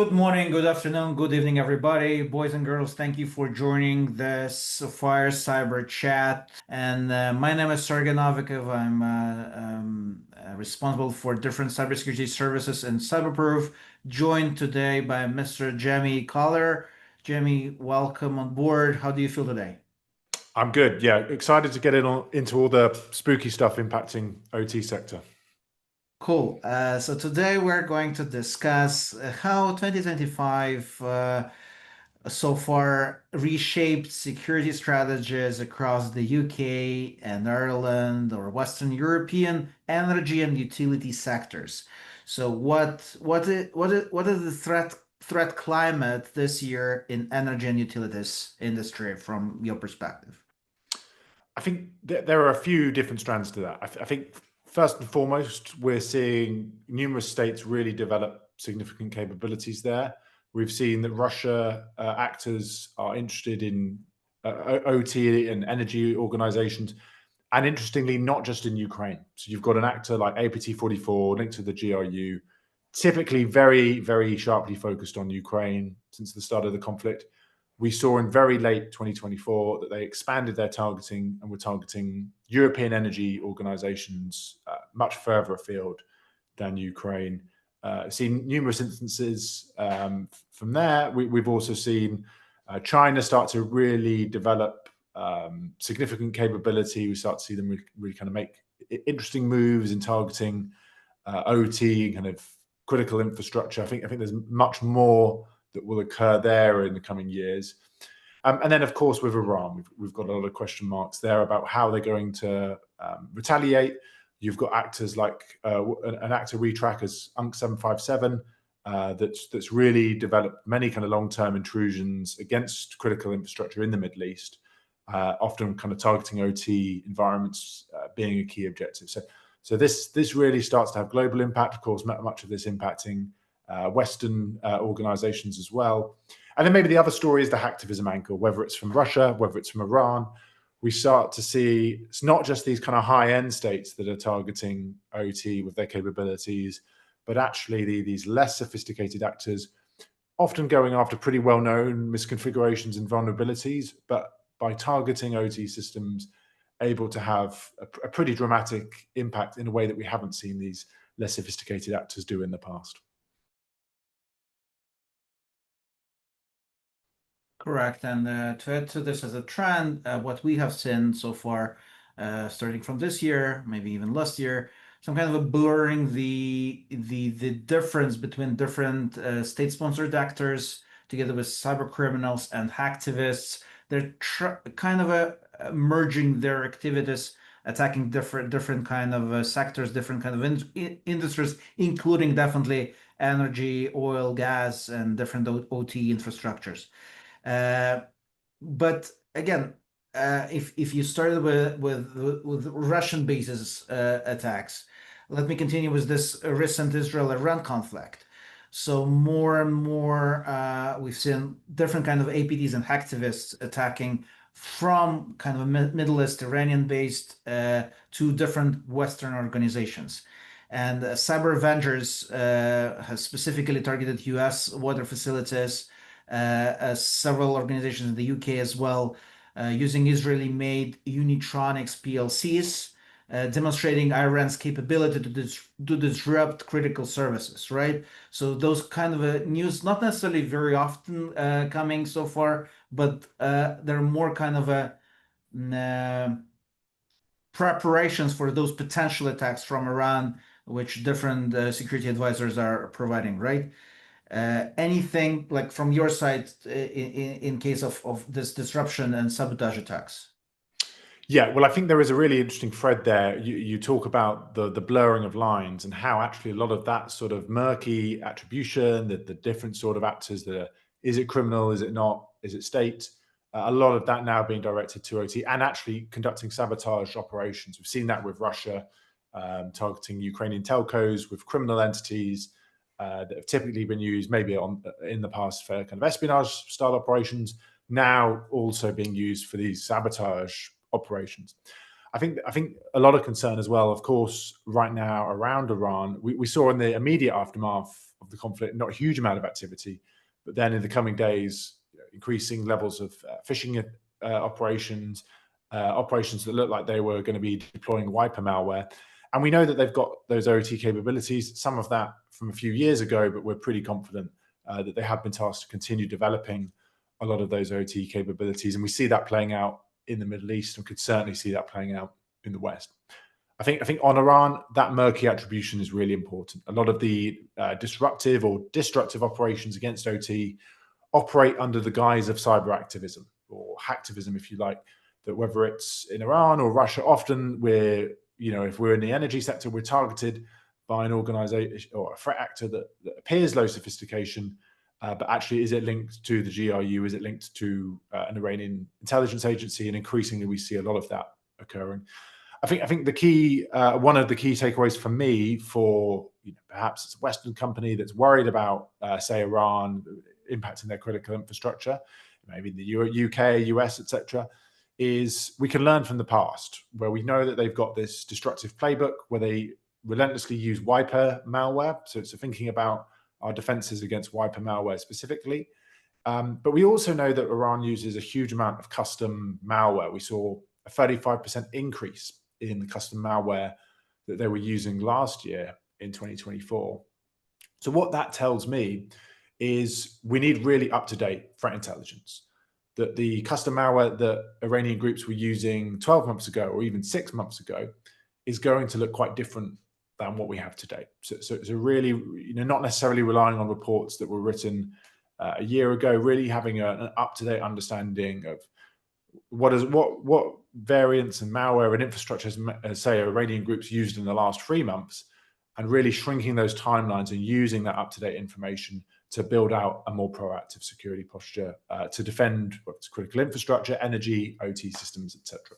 Good morning, good afternoon, good evening, everybody. Boys and girls, thank you for joining this Fire Cyber Chat. And my name is Sergey Novikov. I'm responsible for different cybersecurity services in CyberProof, joined today by Mr. Jamie Collier. Jamie, welcome on board. How do you feel today? I'm good. Yeah, excited to get into all the spooky stuff impacting OT sector. Cool. So today we're going to discuss how 2025 so far reshaped security strategies across the UK and Ireland or Western European energy and utility sectors. So what is the threat climate this year in energy and utilities industry from your perspective? I think there are a few different strands to that. I think first and foremost, we're seeing numerous states really develop significant capabilities there. We've seen that Russia actors are interested in OT and energy organizations, and interestingly, not just in Ukraine. So you've got an actor like APT44 linked to the GRU, typically very, very sharply focused on Ukraine since the start of the conflict. We saw in very late 2024 that they expanded their targeting and were targeting European energy organizations much further afield than Ukraine. Seen numerous instances from there. We've also seen China start to really develop significant capability. We start to see them really kind of make interesting moves in targeting OT, kind of critical infrastructure. I think there's much more that will occur there in the coming years. And then, of course, with Iran, we've got a lot of question marks there about how they're going to retaliate. You've got actors like an actor we track as UNC 757 that's really developed many kind of long-term intrusions against critical infrastructure in the Middle East, often kind of targeting OT environments being a key objective. So this really starts to have global impact. Of course, much of this impacting Western organizations as well. And then maybe the other story is the hacktivism angle, whether it's from Russia, whether it's from Iran. We start to see it's not just these kind of high-end states that are targeting OT with their capabilities, but actually these less sophisticated actors often going after pretty well-known misconfigurations and vulnerabilities, but by targeting OT systems, able to have a pretty dramatic impact in a way that we haven't seen these less sophisticated actors do in the past. Correct. And to add to this as a trend, what we have seen so far, starting from this year, maybe even last year, some kind of a blurring the difference between different state-sponsored actors together with cyber criminals and hacktivists. They're kind of merging their activities, attacking different kind of sectors, different kind of industries, including definitely energy, oil, gas, and different OT infrastructures. But again, if you started with Russian bases attacks, let me continue with this recent Israel-Iran conflict. So more and more, we've seen different kind of APTs and hacktivists attacking from kind of Middle East Iranian-based to different Western organizations. And Cyber Avengers has specifically targeted U.S. water facilities, several organizations in the UK as well, using Israeli-made Unitronics PLCs, demonstrating Iran's capability to disrupt critical services, right? So those kind of news, not necessarily very often coming so far, but they're more kind of preparations for those potential attacks from Iran, which different security advisors are providing, right? Anything like from your side in case of this disruption and sabotage attacks? Yeah, well, I think there is a really interesting thread there. You talk about the blurring of lines and how actually a lot of that sort of murky attribution, the different sort of actors is it criminal, is it not, is it state? A lot of that now being directed to OT and actually conducting sabotage operations. We've seen that with Russia targeting Ukrainian telcos with criminal entities that have typically been used maybe in the past for kind of espionage style operations, now also being used for these sabotage operations. I think a lot of concern as well, of course, right now around Iran. We saw in the immediate aftermath of the conflict not a huge amount of activity, but then in the coming days, increasing levels of phishing operations, operations that looked like they were going to be deploying wiper malware. And we know that they've got those OT capabilities, some of that from a few years ago, but we're pretty confident that they have been tasked to continue developing a lot of those OT capabilities. And we see that playing out in the Middle East, and could certainly see that playing out in the West. I think on Iran, that murky attribution is really important. A lot of the disruptive or destructive operations against OT operate under the guise of cyber activism or hacktivism, if you like. That whether it's in Iran or Russia, often we're, if we're in the energy sector, we're targeted by an organization or a threat actor that appears low sophistication, but actually, is it linked to the GRU? Is it linked to an Iranian intelligence agency? And increasingly, we see a lot of that occurring. I think the key, one of the key takeaways for me, for perhaps it's a Western company that's worried about, say, Iran impacting their critical infrastructure, maybe the UK, US, etc., is we can learn from the past, where we know that they've got this destructive playbook where they relentlessly use wiper malware. So it's thinking about our defenses against wiper malware specifically. But we also know that Iran uses a huge amount of custom malware. We saw a 35% increase in the custom malware that they were using last year in 2024. So what that tells me is we need really up-to-date threat intelligence. That the custom malware that Iranian groups were using 12 months ago or even 6 months ago is going to look quite different than what we have today. So it's a really, not necessarily relying on reports that were written a year ago, really having an up-to-date understanding of what variants and malware and infrastructure, say, Iranian groups used in the last 3 months, and really shrinking those timelines and using that up-to-date information to build out a more proactive security posture to defend what's critical infrastructure, energy, OT systems, etc.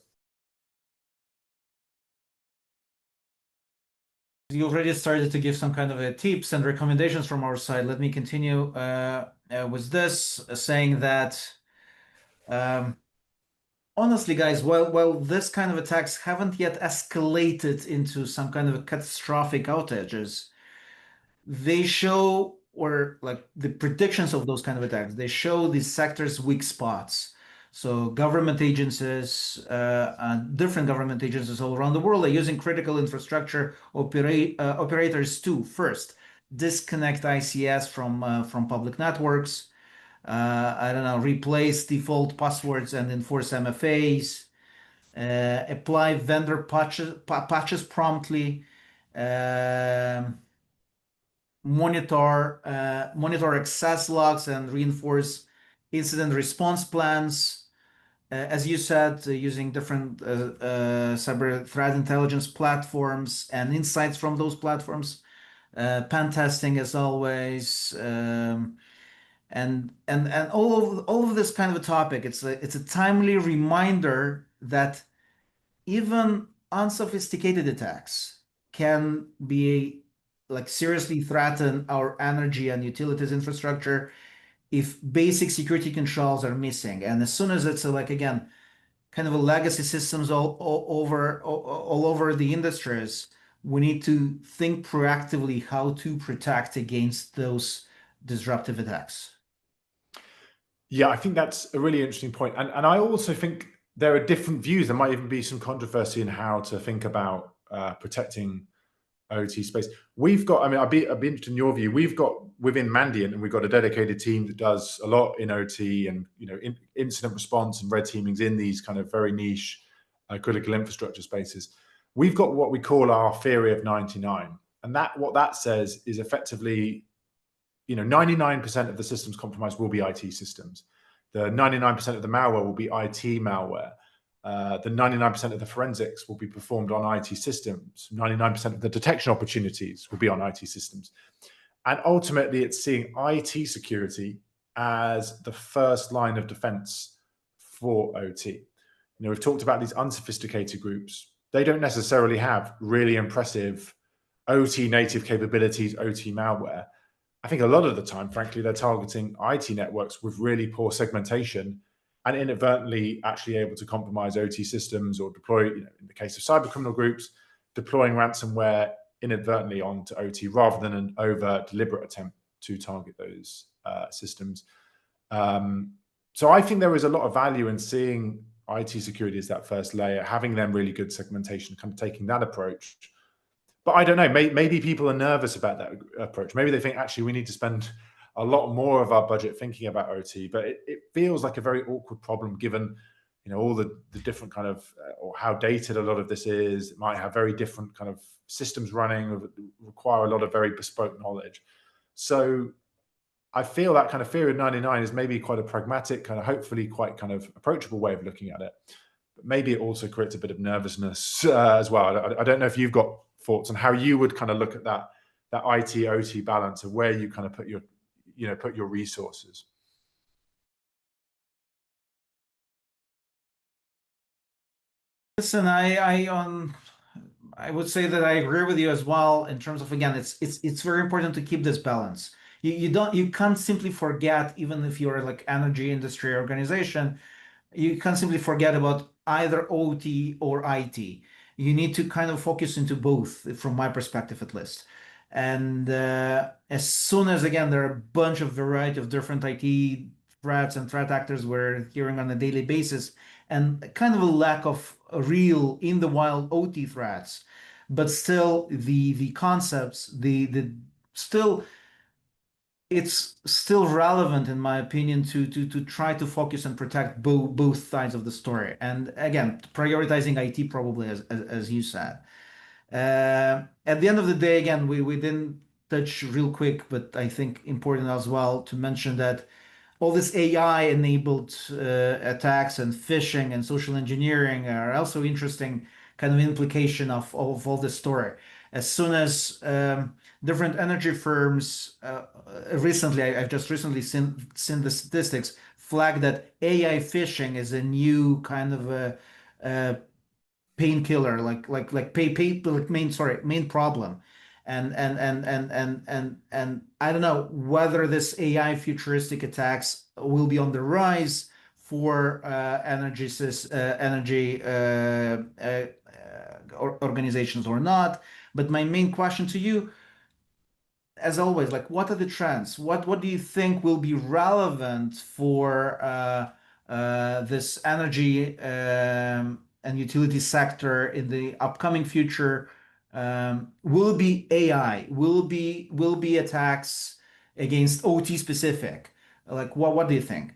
You already started to give some kind of tips and recommendations from our side. Let me continue with this, saying that honestly, guys, while this kind of attacks haven't yet escalated into some kind of catastrophic outages, they show, or like the predictions of those kind of attacks, they show the sector's weak spots. So government agencies, different government agencies all around the world are using critical infrastructure operators to first disconnect ICS from public networks. I don't know, replace default passwords and enforce MFAs. Apply vendor patches promptly. Monitor access logs and reinforce incident response plans. As you said, using different cyber threat intelligence platforms and insights from those platforms. Pen testing, as always, and all of this kind of a topic. It's a timely reminder that even unsophisticated attacks can be like seriously threaten our energy and utilities infrastructure if basic security controls are missing. And as soon as it's like, again, kind of a legacy systems all over the industries, we need to think proactively how to protect against those disruptive attacks. Yeah, I think that's a really interesting point. And I also think there are different views. There might even be some controversy in how to think about protecting OT space. We've got, I'd be interested in your view. We've got within Mandiant, and we've got a dedicated team that does a lot in OT and incident response and red teamings in these kind of very niche critical infrastructure spaces. We've got what we call our theory of 99, and what that says is effectively, 99% of the systems compromised will be IT systems. The 99% of the malware will be IT malware. The 99% of the forensics will be performed on IT systems. 99% of the detection opportunities will be on IT systems. And ultimately, it's seeing IT security as the first line of defense for OT. We've talked about these unsophisticated groups. They don't necessarily have really impressive OT native capabilities, OT malware. I think a lot of the time, frankly, they're targeting IT networks with really poor segmentation and inadvertently actually able to compromise OT systems or deploy, in the case of cyber criminal groups, deploying ransomware inadvertently onto OT rather than an overt deliberate attempt to target those systems. So I think there is a lot of value in seeing IT security as that first layer, having them really good segmentation, kind of taking that approach. But I don't know, maybe people are nervous about that approach. Maybe they think, actually, we need to spend a lot more of our budget thinking about OT, but it feels like a very awkward problem given, all the different kind of, or how dated a lot of this is. It might have very different kind of systems running, require a lot of very bespoke knowledge. So I feel that kind of fear of 99 is maybe quite a pragmatic, kind of hopefully quite kind of approachable way of looking at it. But maybe it also creates a bit of nervousness as well. I don't know if you've got thoughts on how you would kind of look at that IT OT balance of where you kind of put your resources. Listen, I would say that I agree with you as well in terms of, again, it's very important to keep this balance. You can't simply forget, even if you're like energy industry organization, you can't simply forget about either OT or IT. You need to kind of focus into both, from my perspective at least. And as soon as, again, there are a bunch of variety of different IT threats and threat actors we're hearing on a daily basis, and kind of a lack of real in the wild OT threats, but still the concepts, the still it's still relevant in my opinion to try to focus and protect both sides of the story. And again, prioritizing IT probably as you said. At the end of the day, again, we didn't touch real quick, but I think important as well to mention that all this AI-enabled attacks and phishing and social engineering are also interesting kind of implication of all this story. As soon as different energy firms I've just recently seen the statistics flag that AI phishing is a new kind of a painkiller, like main problem. And I don't know whether this AI futuristic attacks will be on the rise for energy organizations or not. But my main question to you, as always, like, what are the trends? What do you think will be relevant for this energy and utility sector in the upcoming future? Will it be AI? Will be attacks against OT specific? Like, what do you think?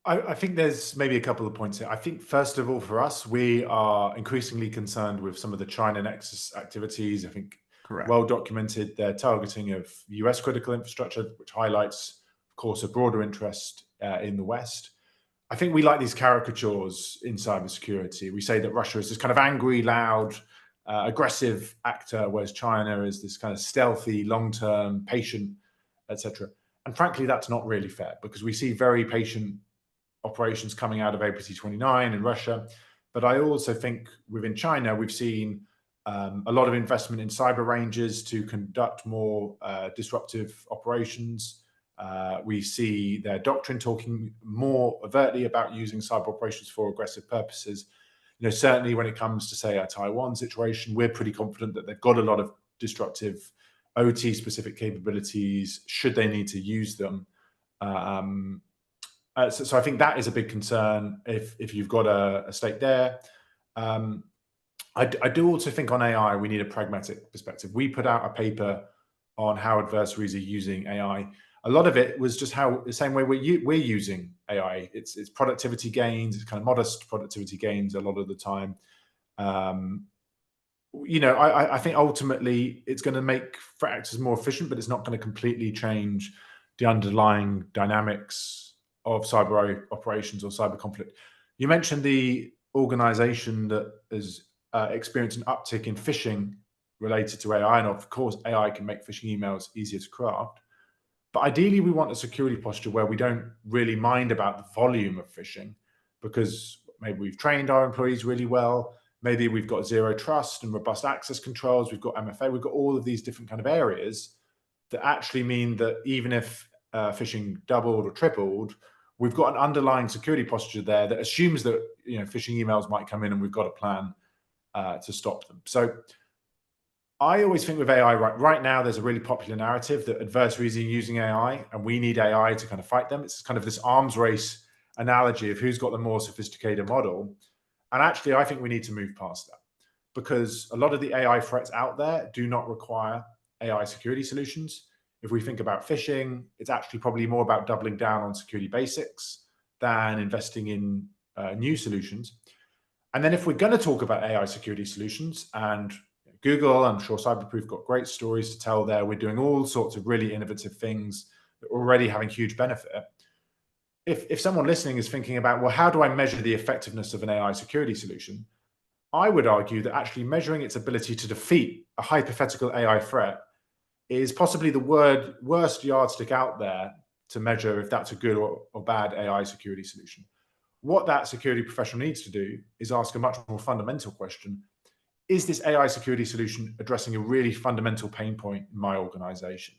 I think there's maybe a couple of points here. I think, first of all, for us, we are increasingly concerned with some of the China Nexus activities. I think Correct. well documented their targeting of US critical infrastructure, which highlights, of course, a broader interest in the West. I think we like these caricatures in cybersecurity. We say that Russia is this kind of angry, loud, aggressive actor, whereas China is this kind of stealthy, long-term, patient, etc. And frankly, that's not really fair, because we see very patient operations coming out of APT 29 in Russia. But I also think within China, we've seen a lot of investment in cyber ranges to conduct more disruptive operations. We see their doctrine talking more overtly about using cyber operations for aggressive purposes. Certainly when it comes to, say, a Taiwan situation, we're pretty confident that they've got a lot of disruptive OT-specific capabilities should they need to use them. So I think that is a big concern if you've got a stake there. I do also think on AI, we need a pragmatic perspective. We put out a paper on how adversaries are using AI. A lot of it was just how the same way we're using AI. It's productivity gains, it's kind of modest productivity gains a lot of the time. I think ultimately it's going to make threat actors more efficient, but it's not going to completely change the underlying dynamics of cyber operations or cyber conflict. You mentioned the organization that has experienced an uptick in phishing related to AI, and of course AI can make phishing emails easier to craft. But ideally, we want a security posture where we don't really mind about the volume of phishing, because maybe we've trained our employees really well. Maybe we've got zero trust and robust access controls. We've got MFA. We've got all of these different kind of areas that actually mean that even if phishing doubled or tripled, we've got an underlying security posture there that assumes that phishing emails might come in, and we've got a plan to stop them. So I always think with AI, right now, there's a really popular narrative that adversaries are using AI and we need AI to kind of fight them. It's kind of this arms race analogy of who's got the more sophisticated model. And actually, I think we need to move past that, because a lot of the AI threats out there do not require AI security solutions. If we think about phishing, it's actually probably more about doubling down on security basics than investing in new solutions. And then if we're going to talk about AI security solutions, and Google, I'm sure CyberProof got great stories to tell there. We're doing all sorts of really innovative things that are already having huge benefit. If someone listening is thinking about, well, how do I measure the effectiveness of an AI security solution? I would argue that actually measuring its ability to defeat a hypothetical AI threat is possibly the worst yardstick out there to measure if that's a good or bad AI security solution. What that security professional needs to do is ask a much more fundamental question. Is this AI security solution addressing a really fundamental pain point in my organization?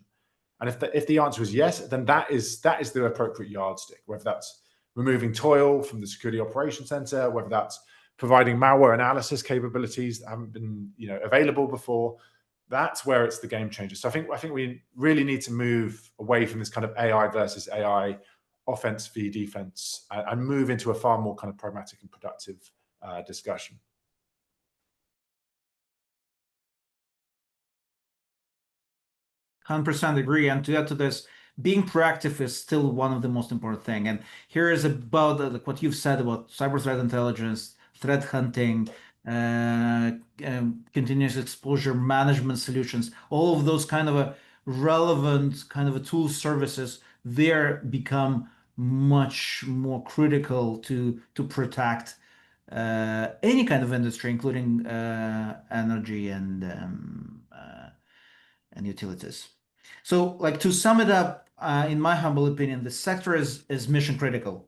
And if the answer is yes, then that is the appropriate yardstick, whether that's removing toil from the security operations center, whether that's providing malware analysis capabilities that haven't been available before. That's where it's the game changer. So I think we really need to move away from this kind of AI versus AI, offense v defense, and move into a far more kind of pragmatic and productive discussion. %100% agree. And to add to this, being proactive is still one of the most important things. And here is about what you've said about cyber threat intelligence, threat hunting, continuous exposure management solutions. All of those kind of a relevant kind of a tool services there become much more critical to protect any kind of industry, including energy and utilities. So, like, to sum it up, in my humble opinion, the sector is mission critical.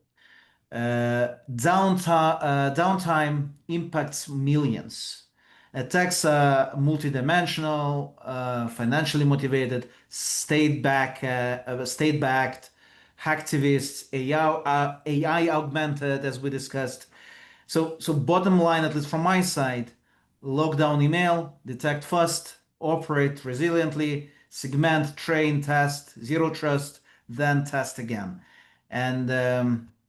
Downtime impacts millions. Attacks are multidimensional, financially motivated, state-backed, hacktivists, AI augmented, as we discussed. So bottom line, at least from my side, lock down email, detect fast, operate resiliently, segment, train, test, zero trust, then test again. And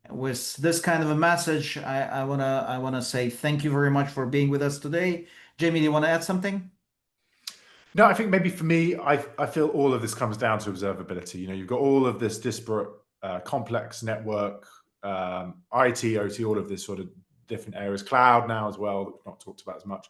with this kind of a message, I wanna say thank you very much for being with us today. Jamie, do you want to add something? No, I think maybe for me, I feel all of this comes down to observability. You've got all of this disparate, complex network, IT, OT, all of this sort of different areas, cloud now as well, that we've not talked about as much.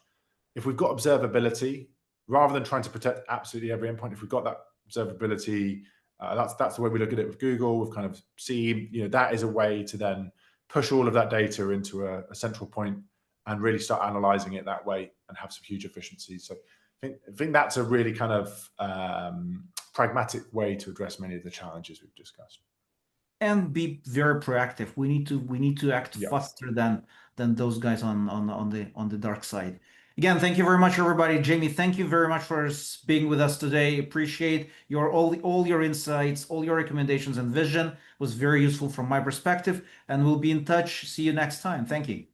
If we've got observability, rather than trying to protect absolutely every endpoint, if we've got that observability, that's the way we look at it with Google. We've kind of seen, that is a way to then push all of that data into a central point and really start analyzing it that way and have some huge efficiencies. So I think that's a really kind of pragmatic way to address many of the challenges we've discussed. And be very proactive. We need to act faster than those guys on the dark side. Again, thank you very much, everybody. Jamie, thank you very much for being with us today. Appreciate all your insights, all your recommendations and vision. It was very useful from my perspective, and we'll be in touch. See you next time. Thank you.